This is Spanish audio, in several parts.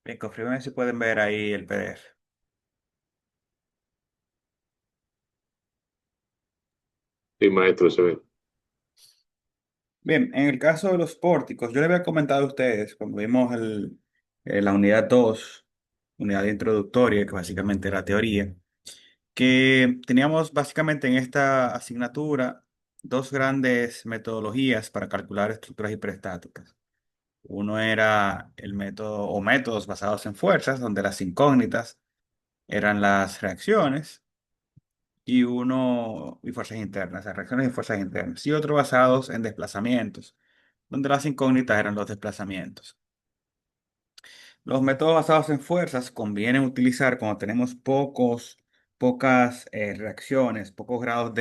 Bien, confirmen si pueden ver ahí el PDF. Sí, maestro, se ve. Bien, en el caso de los pórticos, yo le había comentado a ustedes cuando vimos la unidad 2, unidad introductoria, que básicamente era teoría, que teníamos básicamente en esta asignatura dos grandes metodologías para calcular estructuras hiperestáticas. Uno era el método o métodos basados en fuerzas, donde las incógnitas eran las reacciones y fuerzas internas, reacciones y fuerzas internas, y otro basados en desplazamientos, donde las incógnitas eran los desplazamientos. Los métodos basados en fuerzas conviene utilizar cuando tenemos pocas reacciones, pocos grados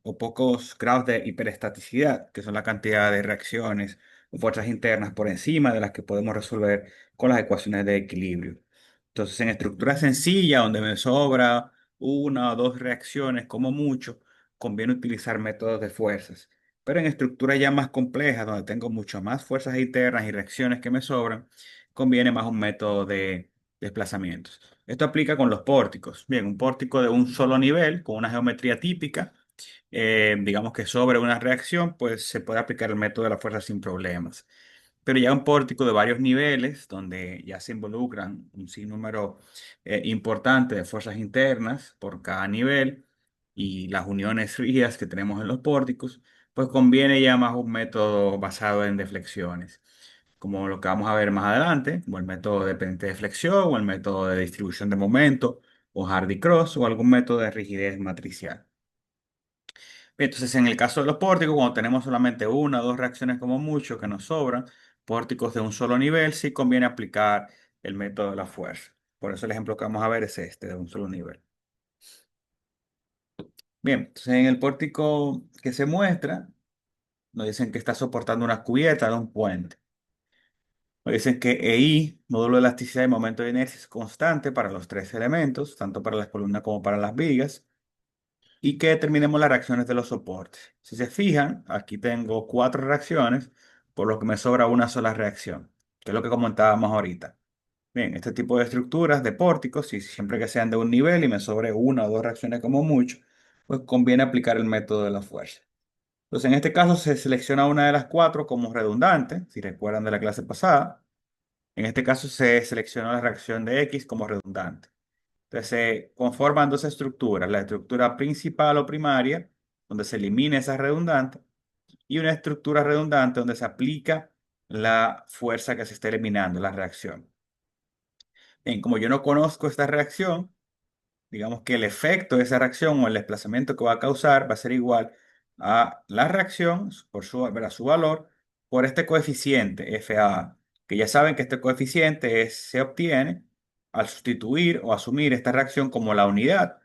o pocos grados de hiperestaticidad, que son la cantidad de reacciones o fuerzas internas por encima de las que podemos resolver con las ecuaciones de equilibrio. Entonces, en estructuras sencillas, donde me sobra una o dos reacciones como mucho, conviene utilizar métodos de fuerzas. Pero en estructuras ya más complejas, donde tengo mucho más fuerzas internas y reacciones que me sobran, conviene más un método de desplazamientos. Esto aplica con los pórticos. Bien, un pórtico de un solo nivel, con una geometría típica, digamos que sobre una reacción, pues se puede aplicar el método de la fuerza sin problemas. Pero ya un pórtico de varios niveles, donde ya se involucran un sinnúmero importante de fuerzas internas por cada nivel y las uniones rígidas que tenemos en los pórticos, pues conviene ya más un método basado en deflexiones, como lo que vamos a ver más adelante, como el método dependiente de flexión o el método de distribución de momento o Hardy-Cross o algún método de rigidez matricial. Entonces, en el caso de los pórticos, cuando tenemos solamente una o dos reacciones como mucho que nos sobran, pórticos de un solo nivel, sí conviene aplicar el método de la fuerza. Por eso el ejemplo que vamos a ver es este, de un solo nivel. Bien, entonces en el pórtico que se muestra, nos dicen que está soportando una cubierta de un puente. Nos dicen que EI, módulo de elasticidad y momento de inercia, es constante para los tres elementos, tanto para las columnas como para las vigas, y que determinemos las reacciones de los soportes. Si se fijan, aquí tengo cuatro reacciones, por lo que me sobra una sola reacción, que es lo que comentábamos ahorita. Bien, este tipo de estructuras de pórticos, si siempre que sean de un nivel y me sobre una o dos reacciones como mucho, pues conviene aplicar el método de la fuerza. Entonces, en este caso se selecciona una de las cuatro como redundante, si recuerdan de la clase pasada. En este caso se selecciona la reacción de X como redundante. Entonces se conforman dos estructuras, la estructura principal o primaria, donde se elimina esa redundante, y una estructura redundante donde se aplica la fuerza que se está eliminando, la reacción. Bien, como yo no conozco esta reacción, digamos que el efecto de esa reacción o el desplazamiento que va a causar va a ser igual a la reacción por ¿verdad? Su valor por este coeficiente FA, que ya saben que este coeficiente se obtiene al sustituir o asumir esta reacción como la unidad,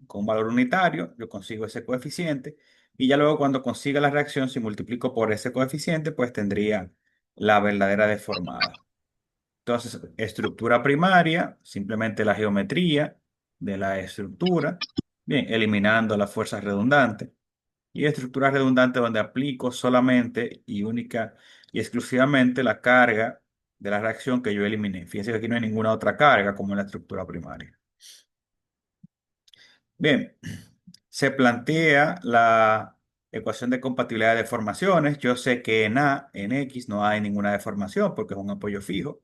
con un valor unitario, yo consigo ese coeficiente y ya luego cuando consiga la reacción, si multiplico por ese coeficiente, pues tendría la verdadera deformada. Entonces, estructura primaria, simplemente la geometría de la estructura, bien, eliminando las fuerzas redundantes. Y estructura redundante donde aplico solamente y única y exclusivamente la carga de la reacción que yo eliminé. Fíjense que aquí no hay ninguna otra carga como en la estructura primaria. Bien, se plantea la ecuación de compatibilidad de deformaciones. Yo sé que en A, en X, no hay ninguna deformación porque es un apoyo fijo.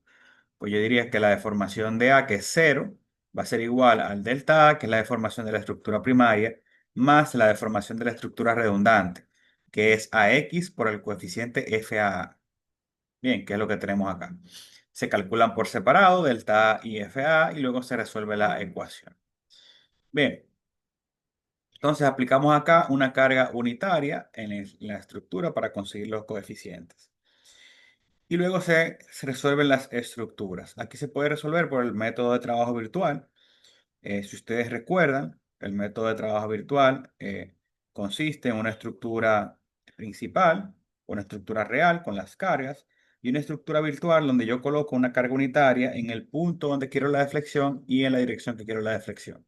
Pues yo diría que la deformación de A, que es cero, va a ser igual al delta A, que es la deformación de la estructura primaria, más la deformación de la estructura redundante, que es AX por el coeficiente FAA. Bien, ¿qué es lo que tenemos acá? Se calculan por separado delta A y FA y luego se resuelve la ecuación. Bien, entonces aplicamos acá una carga unitaria en la estructura para conseguir los coeficientes. Y luego se resuelven las estructuras. Aquí se puede resolver por el método de trabajo virtual. Si ustedes recuerdan, el método de trabajo virtual consiste en una estructura principal, una estructura real con las cargas, y una estructura virtual donde yo coloco una carga unitaria en el punto donde quiero la deflexión y en la dirección que quiero la deflexión.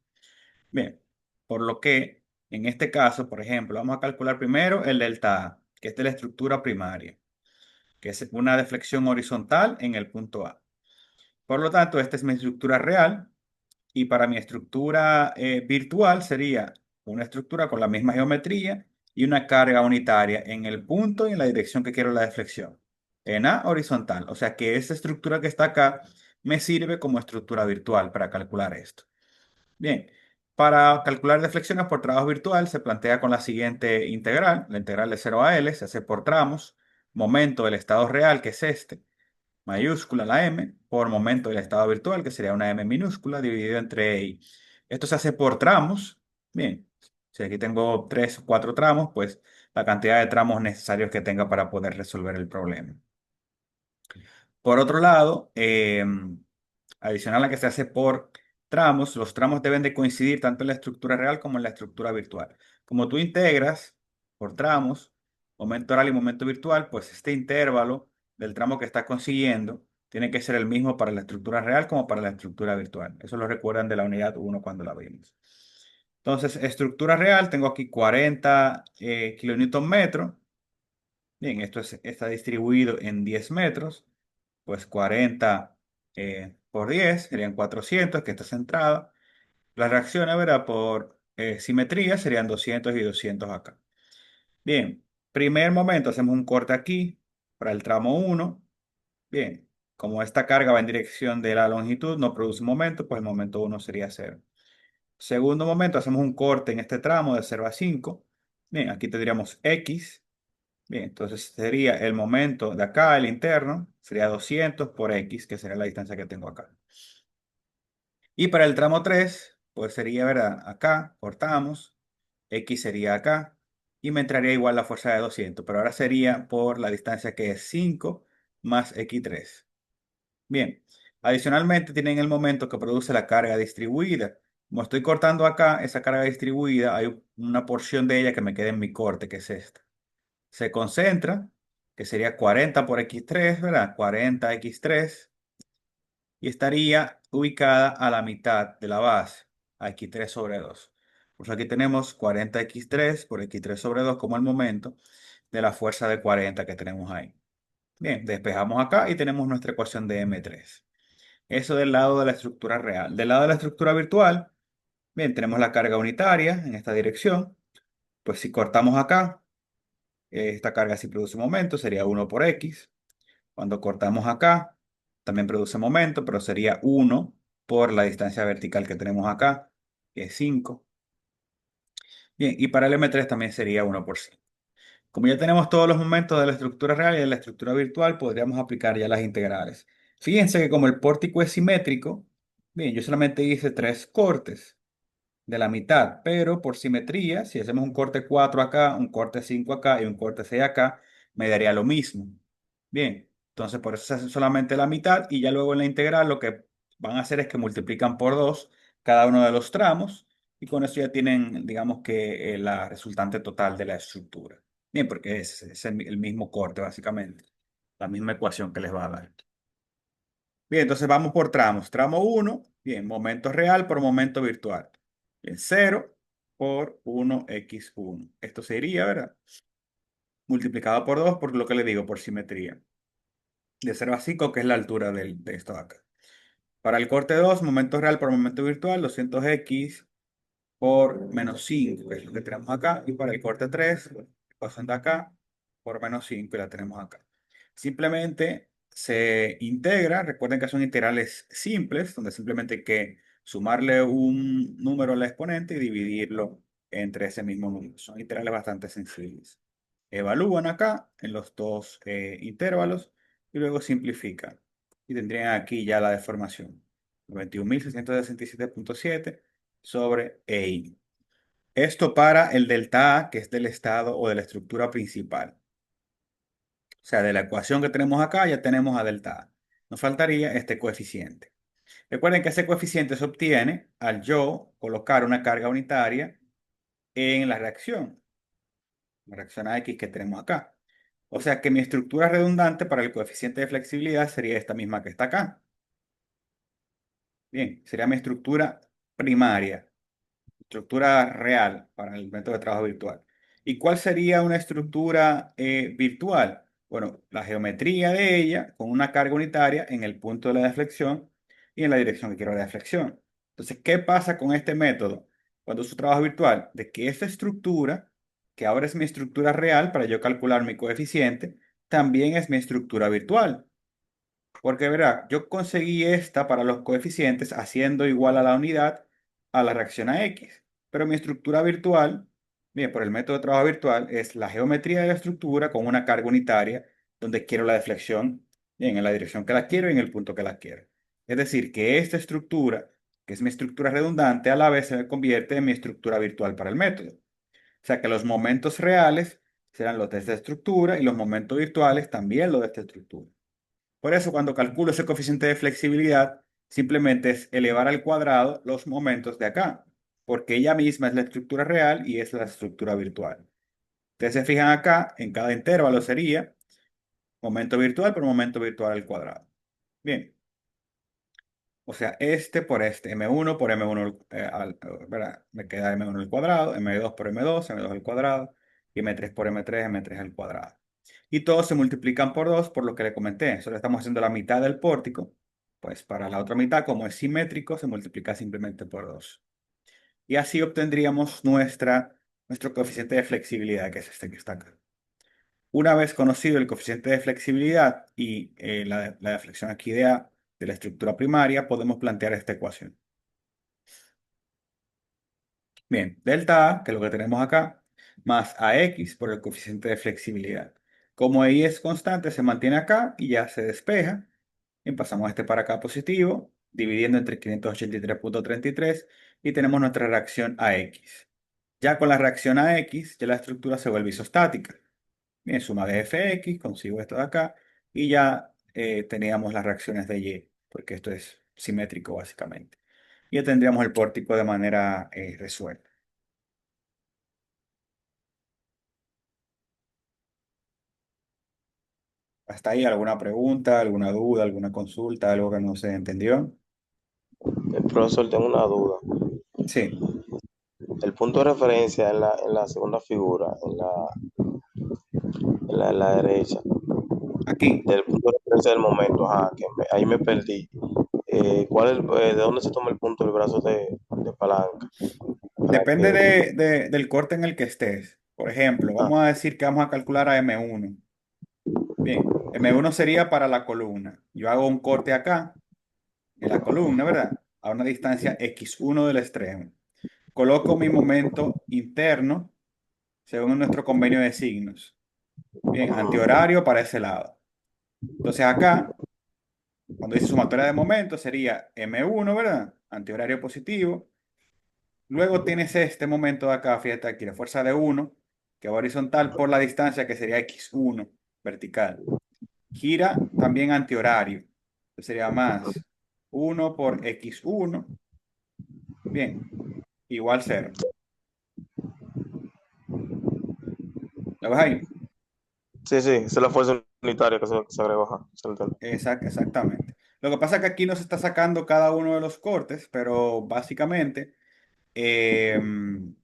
Bien, por lo que en este caso, por ejemplo, vamos a calcular primero el delta A, que es de la estructura primaria, que es una deflexión horizontal en el punto A. Por lo tanto, esta es mi estructura real y para mi estructura virtual sería una estructura con la misma geometría y una carga unitaria en el punto y en la dirección que quiero la deflexión. En A horizontal. O sea que esa estructura que está acá me sirve como estructura virtual para calcular esto. Bien, para calcular deflexiones por trabajo virtual se plantea con la siguiente integral. La integral de 0 a L se hace por tramos. Momento del estado real, que es este, mayúscula la m, por momento del estado virtual, que sería una m minúscula, dividido entre i. Esto se hace por tramos. Bien, si aquí tengo 3 o 4 tramos, pues la cantidad de tramos necesarios que tenga para poder resolver el problema. Por otro lado, adicional a que se hace por tramos, los tramos deben de coincidir tanto en la estructura real como en la estructura virtual. Como tú integras por tramos, momento real y momento virtual, pues este intervalo del tramo que estás consiguiendo tiene que ser el mismo para la estructura real como para la estructura virtual. Eso lo recuerdan de la unidad 1 cuando la vimos. Entonces, estructura real, tengo aquí 40 kilonewton metro. Bien, está distribuido en 10 metros, pues 40 por 10 serían 400, que está centrada. Las reacciones, ¿verdad? Por simetría serían 200 y 200 acá. Bien, primer momento hacemos un corte aquí para el tramo 1. Bien, como esta carga va en dirección de la longitud, no produce momento, pues el momento 1 sería 0. Segundo momento, hacemos un corte en este tramo de 0 a 5. Bien, aquí tendríamos X. Bien, entonces sería el momento de acá, el interno, sería 200 por X, que sería la distancia que tengo acá. Y para el tramo 3 pues sería, ¿verdad? Acá, cortamos, X sería acá, y me entraría igual la fuerza de 200, pero ahora sería por la distancia que es 5 más X3. Bien, adicionalmente tienen el momento que produce la carga distribuida. Como estoy cortando acá, esa carga distribuida, hay una porción de ella que me queda en mi corte, que es esta. Se concentra, que sería 40 por X3, ¿verdad? 40 X3, y estaría ubicada a la mitad de la base, a X3 sobre 2. Pues aquí tenemos 40 X3 por X3 sobre 2 como el momento de la fuerza de 40 que tenemos ahí. Bien, despejamos acá y tenemos nuestra ecuación de M3. Eso del lado de la estructura real. Del lado de la estructura virtual, bien, tenemos la carga unitaria en esta dirección. Pues si cortamos acá, esta carga sí produce momento, sería 1 por X. Cuando cortamos acá, también produce momento, pero sería 1 por la distancia vertical que tenemos acá, que es 5. Bien, y para el M3 también sería 1 por 5. Como ya tenemos todos los momentos de la estructura real y de la estructura virtual, podríamos aplicar ya las integrales. Fíjense que como el pórtico es simétrico, bien, yo solamente hice 3 cortes de la mitad, pero por simetría, si hacemos un corte 4 acá, un corte 5 acá y un corte 6 acá, me daría lo mismo. Bien, entonces por eso se hace solamente la mitad y ya luego en la integral lo que van a hacer es que multiplican por 2 cada uno de los tramos y con eso ya tienen, digamos que la resultante total de la estructura. Bien, porque es el mismo corte básicamente, la misma ecuación que les va a dar. Bien, entonces vamos por tramos. Tramo 1, bien, momento real por momento virtual. Bien, 0 por 1x1. Esto sería, ¿verdad? Multiplicado por 2 por lo que le digo, por simetría. De 0 a 5, que es la altura de esto de acá. Para el corte 2, momento real por momento virtual, 200x por menos 5, que es lo que tenemos acá. Y para el corte 3, pasan de acá por menos 5 y la tenemos acá. Simplemente se integra, recuerden que son integrales simples, donde simplemente hay que sumarle un número al exponente y dividirlo entre ese mismo número. Son integrales bastante sencillos. Evalúan acá en los dos intervalos y luego simplifican. Y tendrían aquí ya la deformación. 91.667.7 sobre EI. Esto para el delta A, que es del estado o de la estructura principal. O sea, de la ecuación que tenemos acá ya tenemos a delta A. Nos faltaría este coeficiente. Recuerden que ese coeficiente se obtiene al yo colocar una carga unitaria en la reacción a X que tenemos acá. O sea que mi estructura redundante para el coeficiente de flexibilidad sería esta misma que está acá. Bien, sería mi estructura primaria. Estructura real para el método de trabajo virtual. ¿Y cuál sería una estructura virtual? Bueno, la geometría de ella con una carga unitaria en el punto de la deflexión y en la dirección que quiero la deflexión. Entonces, ¿qué pasa con este método cuando uso trabajo virtual? De que esta estructura, que ahora es mi estructura real para yo calcular mi coeficiente, también es mi estructura virtual. Porque verá, yo conseguí esta para los coeficientes haciendo igual a la unidad a la reacción a X. Pero mi estructura virtual, bien, por el método de trabajo virtual, es la geometría de la estructura con una carga unitaria donde quiero la deflexión, bien, en la dirección que la quiero y en el punto que la quiero. Es decir, que esta estructura, que es mi estructura redundante, a la vez se me convierte en mi estructura virtual para el método. O sea que los momentos reales serán los de esta estructura y los momentos virtuales también los de esta estructura. Por eso, cuando calculo ese coeficiente de flexibilidad, simplemente es elevar al cuadrado los momentos de acá, porque ella misma es la estructura real y es la estructura virtual. Ustedes se fijan acá, en cada intervalo sería momento virtual por momento virtual al cuadrado. Bien, o sea, este por este, m1 por m1, ¿verdad? Me queda m1 al cuadrado, m2 por m2, m2 al cuadrado, y m3 por m3, m3 al cuadrado. Y todos se multiplican por 2 por lo que le comenté. Solo estamos haciendo la mitad del pórtico. Pues para la otra mitad, como es simétrico, se multiplica simplemente por 2. Y así obtendríamos nuestro coeficiente de flexibilidad, que es este que está acá. Una vez conocido el coeficiente de flexibilidad y la deflexión aquí de A de la estructura primaria, podemos plantear esta ecuación. Bien, delta A, que es lo que tenemos acá, más AX por el coeficiente de flexibilidad. Como Y es constante, se mantiene acá y ya se despeja. Bien, pasamos este para acá positivo, dividiendo entre 583,33 y tenemos nuestra reacción AX. Ya con la reacción AX, ya la estructura se vuelve isostática. Bien, suma de Fx, consigo esto de acá y ya teníamos las reacciones de Y, porque esto es simétrico básicamente. Y ya tendríamos el pórtico de manera resuelta. ¿Hasta ahí alguna pregunta, alguna duda, alguna consulta, algo que no se entendió? Profesor, tengo una duda. Sí, El punto de referencia en la segunda figura, en la derecha, aquí. del punto de referencia del momento, ajá, ahí me perdí. ¿De dónde se toma el punto del brazo de palanca? Para Depende que, del corte en el que estés. Por ejemplo, ah, vamos a decir que vamos a calcular a M1. Bien, M1 sería para la columna. Yo hago un corte acá, en la columna, ¿verdad? A una distancia x1 del extremo. Coloco mi momento interno según nuestro convenio de signos. Bien, antihorario para ese lado. Entonces acá, cuando dice sumatoria de momentos, sería M1, ¿verdad? Antihorario positivo. Luego tienes este momento de acá, fíjate aquí, la fuerza de 1, que va horizontal por la distancia que sería x1, vertical. Gira también antihorario. Entonces sería más 1 por x1, bien, igual 0. ¿Lo ves ahí? sí, sí, esa es la fuerza unitaria que se agrega, ajá, se entiende. Exactamente. Lo que pasa es que aquí no se está sacando cada uno de los cortes, pero básicamente, si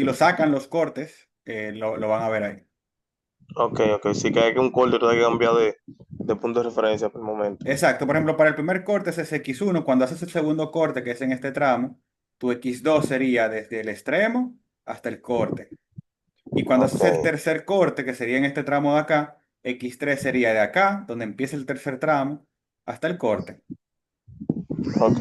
lo sacan los cortes, lo van a ver ahí. Ok, ok, sí que hay que un corte, hay que cambiar de punto de referencia por el momento. Exacto, por ejemplo, para el primer corte ese es x1. Cuando haces el segundo corte, que es en este tramo, tu x2 sería desde el extremo hasta el corte. Y cuando Ok, haces el tercer corte, que sería en este tramo de acá, x3 sería de acá, donde empieza el tercer tramo, hasta el corte. ok.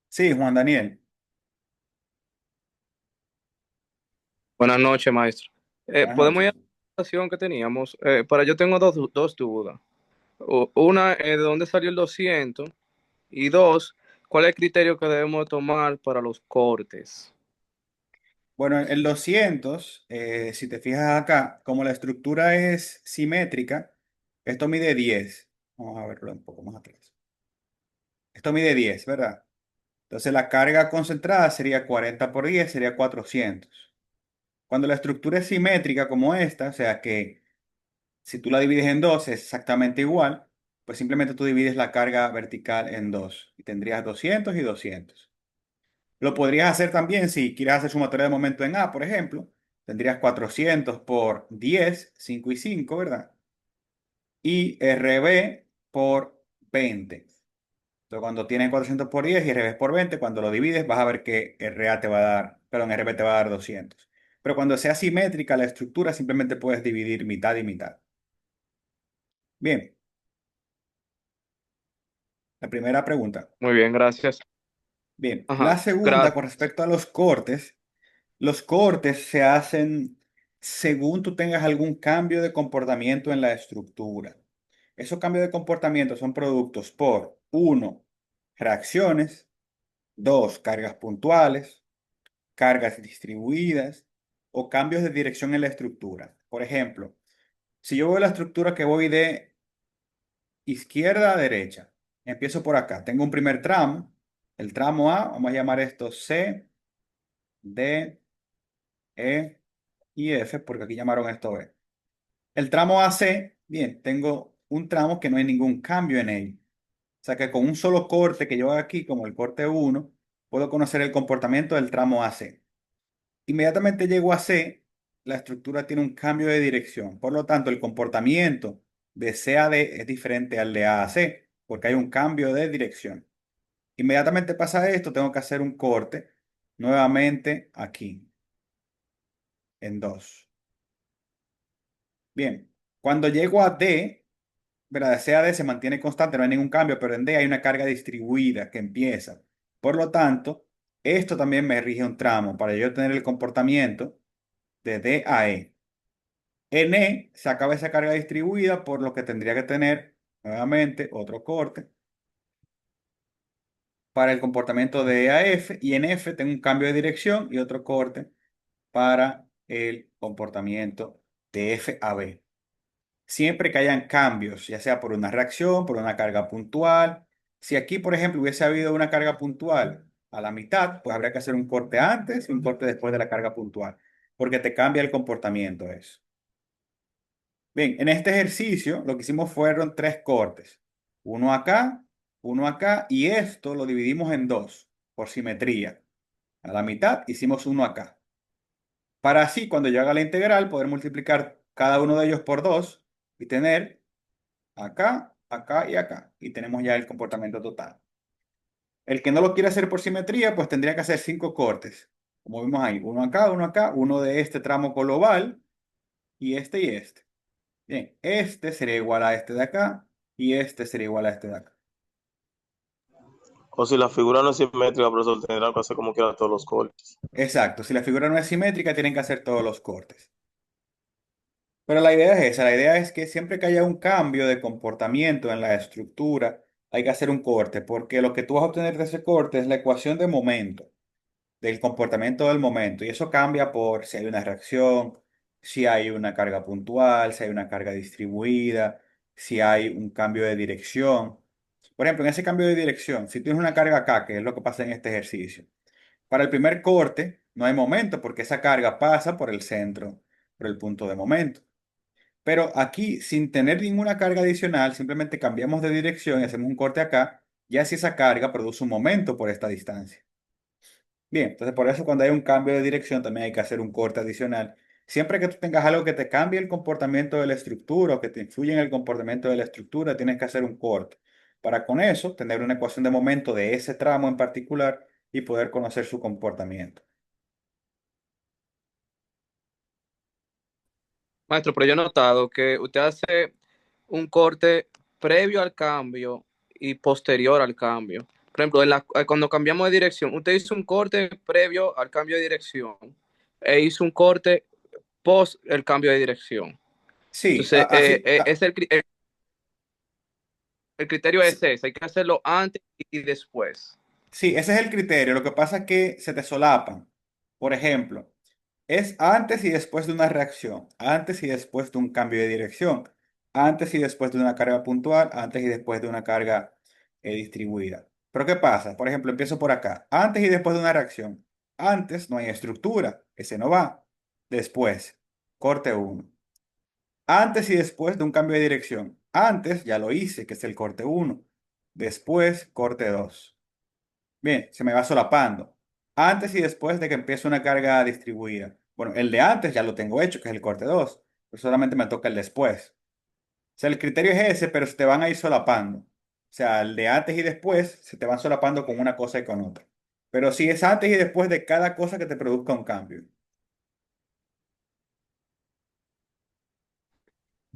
Sí, Juan Daniel. Buenas noches, maestro. Buenas ¿Podemos ir a noches. la presentación que teníamos? Pero yo tengo dos dudas. Una, ¿de dónde salió el 200? Y dos, ¿cuál es el criterio que debemos tomar para los cortes? Bueno, el 200, si te fijas acá, como la estructura es simétrica, esto mide 10. Vamos a verlo un poco más atrás. Esto mide 10, ¿verdad? Entonces la carga concentrada sería 40 por 10, sería 400. Cuando la estructura es simétrica como esta, o sea que si tú la divides en dos es exactamente igual, pues simplemente tú divides la carga vertical en dos y tendrías 200 y 200. Lo podrías hacer también si quieres hacer sumatoria de momento en A, por ejemplo. Tendrías 400 por 10, 5 y 5, ¿verdad? Y RB por 20. Entonces, cuando tienes 400 por 10 y RB por 20, cuando lo divides, vas a ver que RA te va a dar, perdón, RB te va a dar 200. Pero cuando sea simétrica la estructura, simplemente puedes dividir mitad y mitad. Bien, la primera pregunta. Muy bien, gracias. Bien, la Ajá, segunda, con gracias. respecto a los cortes se hacen según tú tengas algún cambio de comportamiento en la estructura. Esos cambios de comportamiento son productos por, uno, reacciones, dos, cargas puntuales, cargas distribuidas o cambios de dirección en la estructura. Por ejemplo, si yo veo la estructura que voy de izquierda a derecha, empiezo por acá. Tengo un primer tramo, el tramo A, vamos a llamar esto C, D, E y F, porque aquí llamaron esto B. El tramo AC, bien, tengo un tramo que no hay ningún cambio en él. O sea que con un solo corte que yo haga aquí, como el corte uno, puedo conocer el comportamiento del tramo AC. Inmediatamente llego a C, la estructura tiene un cambio de dirección. Por lo tanto, el comportamiento de C a D es diferente al de A a C, porque hay un cambio de dirección. Inmediatamente pasa esto, tengo que hacer un corte nuevamente aquí, en 2. Bien, cuando llego a D, ¿verdad? C a D se mantiene constante, no hay ningún cambio, pero en D hay una carga distribuida que empieza. Por lo tanto, esto también me rige un tramo para yo tener el comportamiento de D a E. En E se acaba esa carga distribuida, por lo que tendría que tener nuevamente otro corte para el comportamiento de E a F, y en F tengo un cambio de dirección y otro corte para el comportamiento de F a B. Siempre que hayan cambios, ya sea por una reacción, por una carga puntual. Si aquí, por ejemplo, hubiese habido una carga puntual a la mitad, pues habría que hacer un corte antes y un corte después de la carga puntual, porque te cambia el comportamiento eso. Bien, en este ejercicio lo que hicimos fueron tres cortes. Uno acá, y esto lo dividimos en dos, por simetría. A la mitad hicimos uno acá. Para así, cuando yo haga la integral, poder multiplicar cada uno de ellos por dos y tener acá, acá y acá. Y tenemos ya el comportamiento total. El que no lo quiere hacer por simetría, pues tendría que hacer cinco cortes. Como vimos ahí, uno acá, uno de este tramo global y este. Bien, este sería igual a este de acá y este sería igual a este de acá. O si la figura no es simétrica, profesor, tendrán que hacer como quiera todos los cortes. Exacto, si la figura no es simétrica, tienen que hacer todos los cortes. Pero la idea es esa, la idea es que siempre que haya un cambio de comportamiento en la estructura, hay que hacer un corte, porque lo que tú vas a obtener de ese corte es la ecuación de momento, del comportamiento del momento, y eso cambia por si hay una reacción, si hay una carga puntual, si hay una carga distribuida, si hay un cambio de dirección. Por ejemplo, en ese cambio de dirección, si tienes una carga acá, que es lo que pasa en este ejercicio, para el primer corte no hay momento porque esa carga pasa por el centro, por el punto de momento. Pero aquí, sin tener ninguna carga adicional, simplemente cambiamos de dirección y hacemos un corte acá, ya si esa carga produce un momento por esta distancia. Bien, entonces por eso cuando hay un cambio de dirección también hay que hacer un corte adicional. Siempre que tú tengas algo que te cambie el comportamiento de la estructura o que te influya en el comportamiento de la estructura, tienes que hacer un corte. Para con eso tener una ecuación de momento de ese tramo en particular y poder conocer su comportamiento. Maestro, pero yo he notado que usted hace un corte previo al cambio y posterior al cambio. Por ejemplo, cuando cambiamos de dirección, usted hizo un corte previo al cambio de dirección e hizo un corte post el cambio de dirección. Sí, Entonces, así, el criterio es ese, hay que hacerlo antes y después. sí, ese es el criterio. Lo que pasa es que se te solapan. Por ejemplo, es antes y después de una reacción, antes y después de un cambio de dirección, antes y después de una carga puntual, antes y después de una carga distribuida. Pero ¿qué pasa? Por ejemplo, empiezo por acá. Antes y después de una reacción. Antes no hay estructura, ese no va. Después, corte uno. Antes y después de un cambio de dirección. Antes ya lo hice, que es el corte uno. Después, corte 2. Bien, se me va solapando. antes y después de que empiece una carga distribuida. Bueno, el de antes ya lo tengo hecho, que es el corte 2, pero solamente me toca el después. O sea, el criterio es ese, pero se te van a ir solapando. O sea, el de antes y después se te van solapando con una cosa y con otra. Pero sí es antes y después de cada cosa que te produzca un cambio.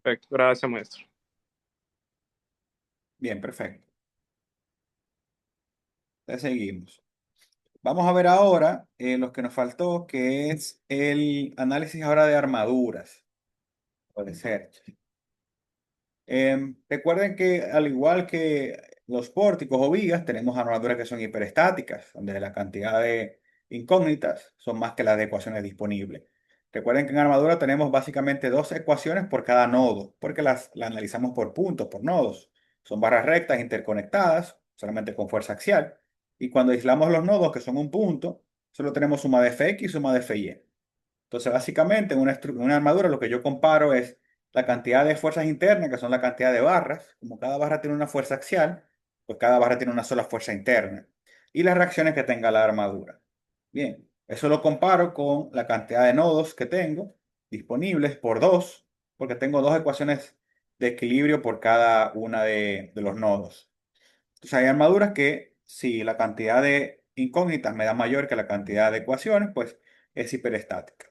Perfecto, gracias, maestro. Bien, perfecto. Entonces seguimos. Vamos a ver ahora lo que nos faltó, que es el análisis ahora de armaduras. Puede ser. Recuerden que al igual que los pórticos o vigas, tenemos armaduras que son hiperestáticas, donde la cantidad de incógnitas son más que las de ecuaciones disponibles. Recuerden que en armadura tenemos básicamente dos ecuaciones por cada nodo, porque las analizamos por puntos, por nodos. Son barras rectas interconectadas, solamente con fuerza axial. Y cuando aislamos los nodos, que son un punto, solo tenemos suma de Fx y suma de Fy. Entonces, básicamente, en una armadura lo que yo comparo es la cantidad de fuerzas internas, que son la cantidad de barras. Como cada barra tiene una fuerza axial, pues cada barra tiene una sola fuerza interna. Y las reacciones que tenga la armadura. Bien, eso lo comparo con la cantidad de nodos que tengo disponibles por 2, porque tengo dos ecuaciones de equilibrio por cada una de los nodos. Entonces, hay armaduras que si la cantidad de incógnitas me da mayor que la cantidad de ecuaciones, pues es hiperestática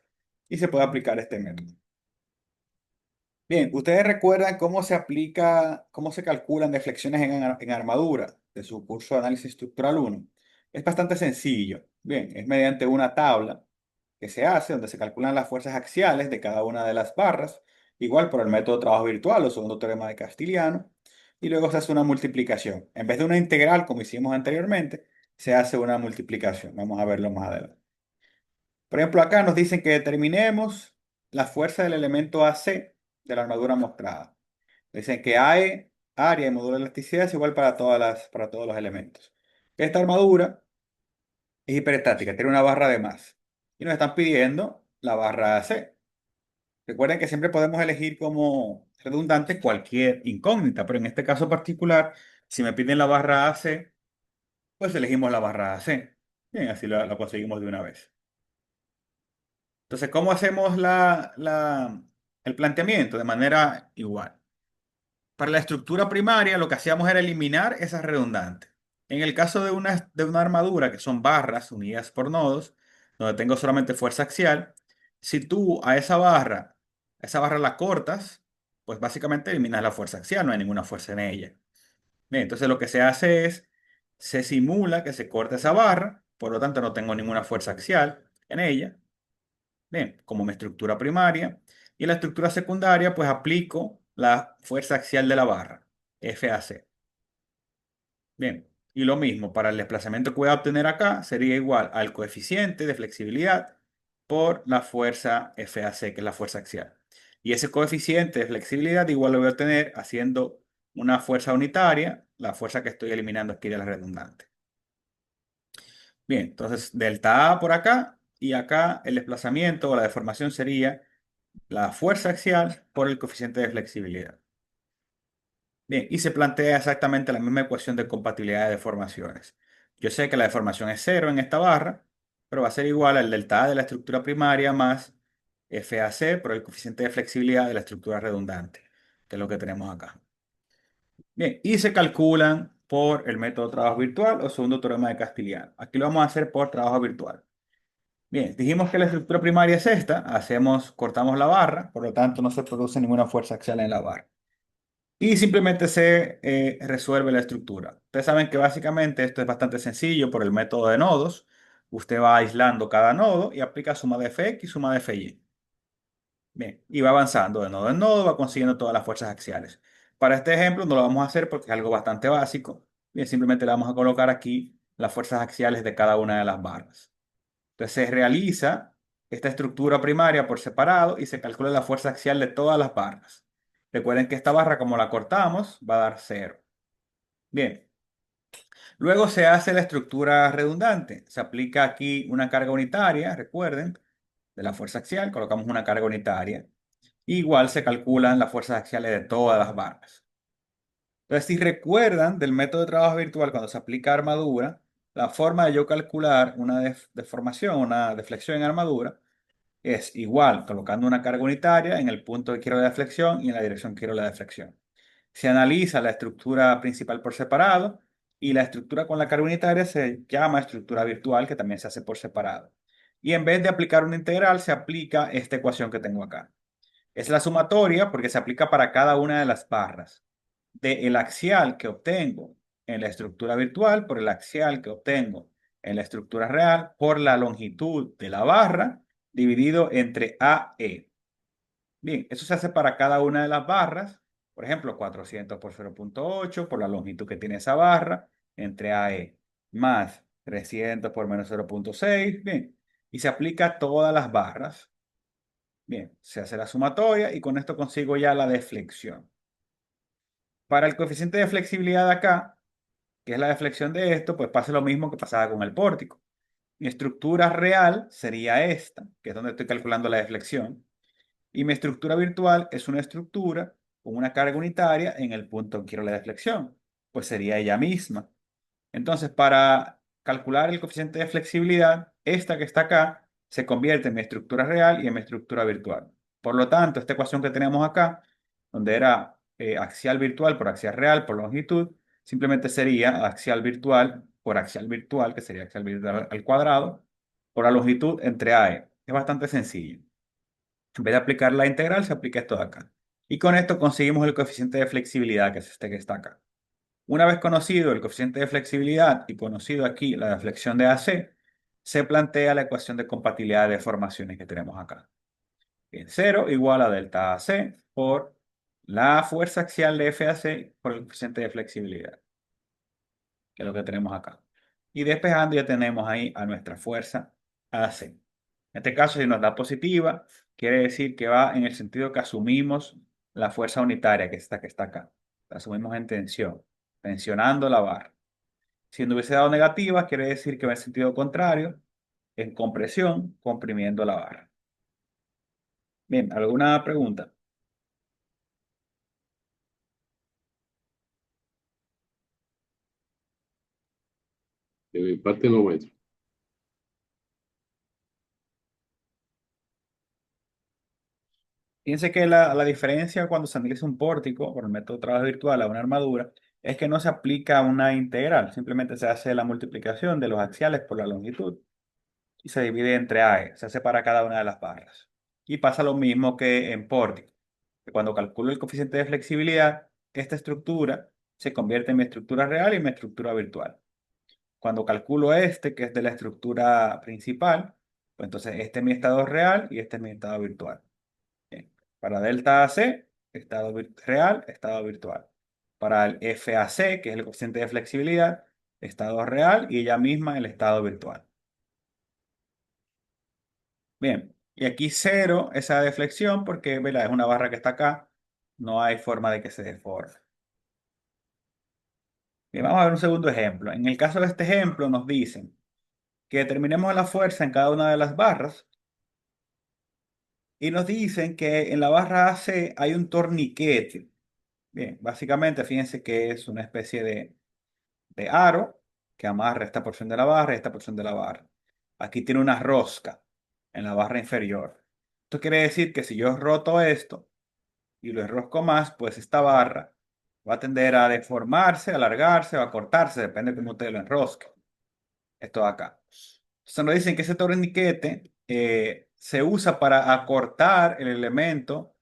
y se puede aplicar este método. Bien, ¿ustedes recuerdan cómo se aplica, cómo se calculan deflexiones en armadura de su curso de análisis estructural 1? Es bastante sencillo. Bien, es mediante una tabla que se hace donde se calculan las fuerzas axiales de cada una de las barras, igual por el método de trabajo virtual o segundo teorema de Castiliano, y luego se hace una multiplicación. En vez de una integral como hicimos anteriormente, se hace una multiplicación. Vamos a verlo más adelante. Por ejemplo, acá nos dicen que determinemos la fuerza del elemento AC de la armadura mostrada. Dicen que AE, área y módulo de elasticidad es igual para todos los elementos. Esta armadura es hiperestática, tiene una barra de más. Y nos están pidiendo la barra AC. Recuerden que siempre podemos elegir como redundante cualquier incógnita, pero en este caso particular, si me piden la barra AC, pues elegimos la barra AC. Bien, así la conseguimos de una vez. Entonces, ¿cómo hacemos el planteamiento? De manera igual. Para la estructura primaria, lo que hacíamos era eliminar esas redundantes. En el caso de una armadura, que son barras unidas por nodos, donde tengo solamente fuerza axial, si tú a esa barra la cortas, pues básicamente eliminas la fuerza axial, no hay ninguna fuerza en ella. Bien, entonces lo que se hace es, se simula que se corta esa barra, por lo tanto no tengo ninguna fuerza axial en ella. Bien, como mi estructura primaria. Y en la estructura secundaria, pues aplico la fuerza axial de la barra, FAC. Bien, y lo mismo, para el desplazamiento que voy a obtener acá, sería igual al coeficiente de flexibilidad por la fuerza FAC, que es la fuerza axial. Y ese coeficiente de flexibilidad igual lo voy a obtener haciendo una fuerza unitaria, la fuerza que estoy eliminando aquí de la redundante. Bien, entonces delta A por acá y acá el desplazamiento o la deformación sería la fuerza axial por el coeficiente de flexibilidad. Bien, y se plantea exactamente la misma ecuación de compatibilidad de deformaciones. Yo sé que la deformación es cero en esta barra, pero va a ser igual al delta A de la estructura primaria más FAC por el coeficiente de flexibilidad de la estructura redundante, que es lo que tenemos acá. Bien, y se calculan por el método de trabajo virtual o segundo teorema de Castiliano. Aquí lo vamos a hacer por trabajo virtual. Bien, dijimos que la estructura primaria es esta, cortamos la barra, por lo tanto no se produce ninguna fuerza axial en la barra. Y simplemente se resuelve la estructura. Ustedes saben que básicamente esto es bastante sencillo por el método de nodos. Usted va aislando cada nodo y aplica suma de Fx y suma de Fy. Bien, y va avanzando de nodo en nodo, va consiguiendo todas las fuerzas axiales. Para este ejemplo no lo vamos a hacer porque es algo bastante básico. Bien, simplemente le vamos a colocar aquí las fuerzas axiales de cada una de las barras. Entonces se realiza esta estructura primaria por separado y se calcula la fuerza axial de todas las barras. Recuerden que esta barra, como la cortamos, va a dar cero. Bien. Luego se hace la estructura redundante. Se aplica aquí una carga unitaria, recuerden, de la fuerza axial. Colocamos una carga unitaria. Igual se calculan las fuerzas axiales de todas las barras. Entonces, si recuerdan del método de trabajo virtual cuando se aplica armadura, La forma de yo calcular una deformación, una deflexión en armadura, es igual colocando una carga unitaria en el punto que quiero la deflexión y en la dirección que quiero la deflexión. Se analiza la estructura principal por separado y la estructura con la carga unitaria se llama estructura virtual, que también se hace por separado. Y en vez de aplicar una integral, se aplica esta ecuación que tengo acá. Es la sumatoria porque se aplica para cada una de las barras del axial que obtengo en la estructura virtual por el axial que obtengo en la estructura real por la longitud de la barra dividido entre AE. Bien, eso se hace para cada una de las barras. Por ejemplo, 400 por 0,8 por la longitud que tiene esa barra entre AE más 300 por menos 0,6. Bien, y se aplica a todas las barras. Bien, se hace la sumatoria y con esto consigo ya la deflexión. Para el coeficiente de flexibilidad de acá, que es la deflexión de esto, pues pasa lo mismo que pasaba con el pórtico. Mi estructura real sería esta, que es donde estoy calculando la deflexión. Y mi estructura virtual es una estructura con una carga unitaria en el punto que quiero la deflexión. Pues sería ella misma. Entonces, para calcular el coeficiente de flexibilidad, esta que está acá se convierte en mi estructura real y en mi estructura virtual. Por lo tanto, esta ecuación que tenemos acá, donde era axial virtual por axial real por longitud, simplemente sería axial virtual por axial virtual, que sería axial virtual al cuadrado, por la longitud entre AE. Es bastante sencillo. En vez de aplicar la integral, se aplica esto de acá. Y con esto conseguimos el coeficiente de flexibilidad, que es este que está acá. Una vez conocido el coeficiente de flexibilidad y conocido aquí la deflexión de AC, se plantea la ecuación de compatibilidad de deformaciones que tenemos acá. Bien, 0 igual a delta AC por la fuerza axial de FAC por el coeficiente de flexibilidad, que es lo que tenemos acá. Y despejando ya tenemos ahí a nuestra fuerza AC. En este caso, si nos da positiva, quiere decir que va en el sentido que asumimos la fuerza unitaria, que es esta que está acá. La asumimos en tensión, tensionando la barra. Si no hubiese dado negativa, quiere decir que va en sentido contrario, en compresión, comprimiendo la barra. Bien, ¿alguna pregunta? De mi parte no, maestro. Fíjense que la diferencia cuando se analiza un pórtico por el método de trabajo virtual a una armadura es que no se aplica una integral, simplemente se hace la multiplicación de los axiales por la longitud y se divide entre AE, se hace para cada una de las barras. Y pasa lo mismo que en pórtico, que cuando calculo el coeficiente de flexibilidad, esta estructura se convierte en mi estructura real y mi estructura virtual. Cuando calculo este, que es de la estructura principal, pues entonces este es mi estado real y este es mi estado virtual. Bien. Para delta AC, estado real, estado virtual. Para el FAC, que es el coeficiente de flexibilidad, estado real y ella misma el estado virtual. Bien, y aquí cero esa deflexión porque ¿verdad? Es una barra que está acá, no hay forma de que se deforme. Bien, vamos a ver un segundo ejemplo. En el caso de este ejemplo nos dicen que determinemos la fuerza en cada una de las barras y nos dicen que en la barra AC hay un torniquete. Bien, básicamente fíjense que es una especie de aro que amarra esta porción de la barra y esta porción de la barra. Aquí tiene una rosca en la barra inferior. Esto quiere decir que si yo roto esto y lo enrosco más, pues esta barra va a tender a deformarse, a alargarse o a cortarse, depende de cómo usted lo enrosque. Esto de acá. Entonces nos dicen que ese torniquete se usa para acortar el elemento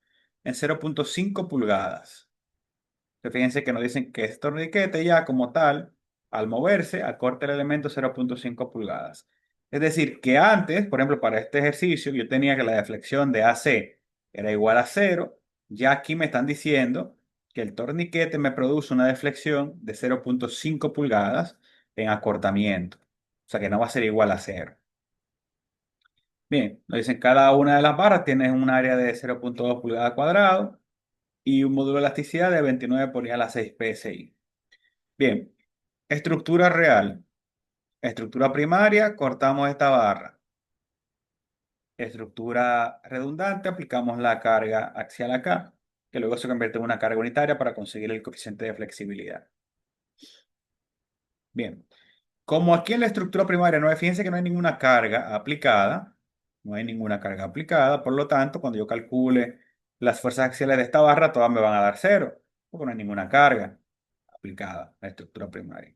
en 0,5 pulgadas. Entonces, fíjense que nos dicen que este torniquete ya como tal, al moverse, acorta el elemento 0,5 pulgadas. Es decir, que antes, por ejemplo, para este ejercicio, yo tenía que la deflexión de AC era igual a 0. Ya aquí me están diciendo que el torniquete me produce una deflexión de 0,5 pulgadas en acortamiento. O sea que no va a ser igual a 0. Bien, nos dicen cada una de las barras tiene un área de 0,2 pulgadas cuadrado y un módulo de elasticidad de 29 por I a la 6 PSI. Bien, estructura real. Estructura primaria, cortamos esta barra. Estructura redundante, aplicamos la carga axial acá, que luego se convierte en una carga unitaria para conseguir el coeficiente de flexibilidad. Bien, Como aquí en la estructura primaria no hay, fíjense que no hay ninguna carga aplicada, no hay ninguna carga aplicada, por lo tanto, cuando yo calcule las fuerzas axiales de esta barra, todas me van a dar cero, porque no hay ninguna carga aplicada a la estructura primaria.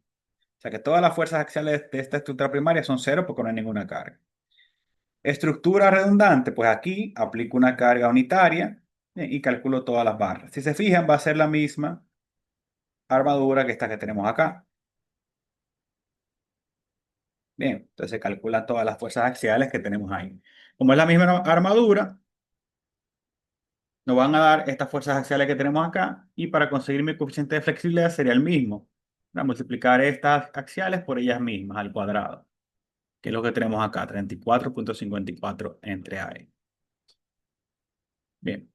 O sea que todas las fuerzas axiales de esta estructura primaria son cero porque no hay ninguna carga. Estructura redundante, pues aquí aplico una carga unitaria y calculo todas las barras. Si se fijan, va a ser la misma armadura que esta que tenemos acá. Bien, entonces se calculan todas las fuerzas axiales que tenemos ahí. Como es la misma armadura, nos van a dar estas fuerzas axiales que tenemos acá y para conseguir mi coeficiente de flexibilidad sería el mismo. Para multiplicar estas axiales por ellas mismas al cuadrado, que es lo que tenemos acá, 34,54 entre AE. Bien,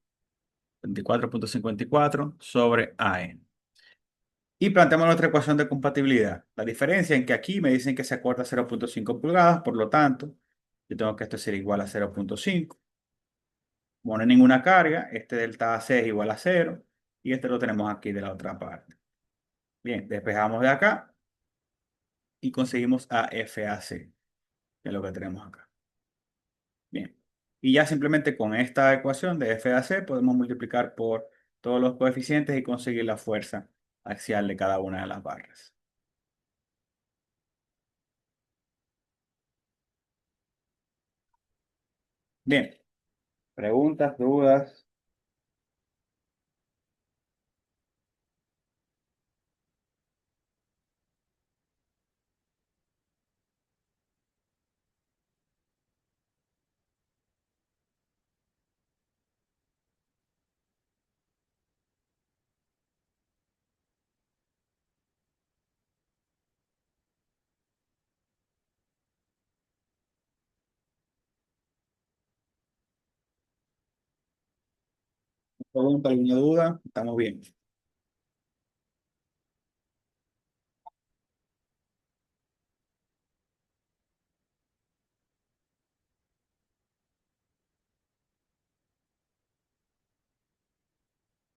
34,54 sobre AE. Y planteamos nuestra ecuación de compatibilidad. La diferencia en que aquí me dicen que se acorta 0,5 pulgadas, por lo tanto, yo tengo que esto ser igual a 0,5. Como no hay ninguna carga, este delta AC es igual a cero y este lo tenemos aquí de la otra parte. Bien, despejamos de acá y conseguimos a FAC, que es lo que tenemos acá. Bien, y ya simplemente con esta ecuación de FAC podemos multiplicar por todos los coeficientes y conseguir la fuerza axial de cada una de las barras. Bien, preguntas, dudas. ¿Pregunta, alguna duda? Estamos bien.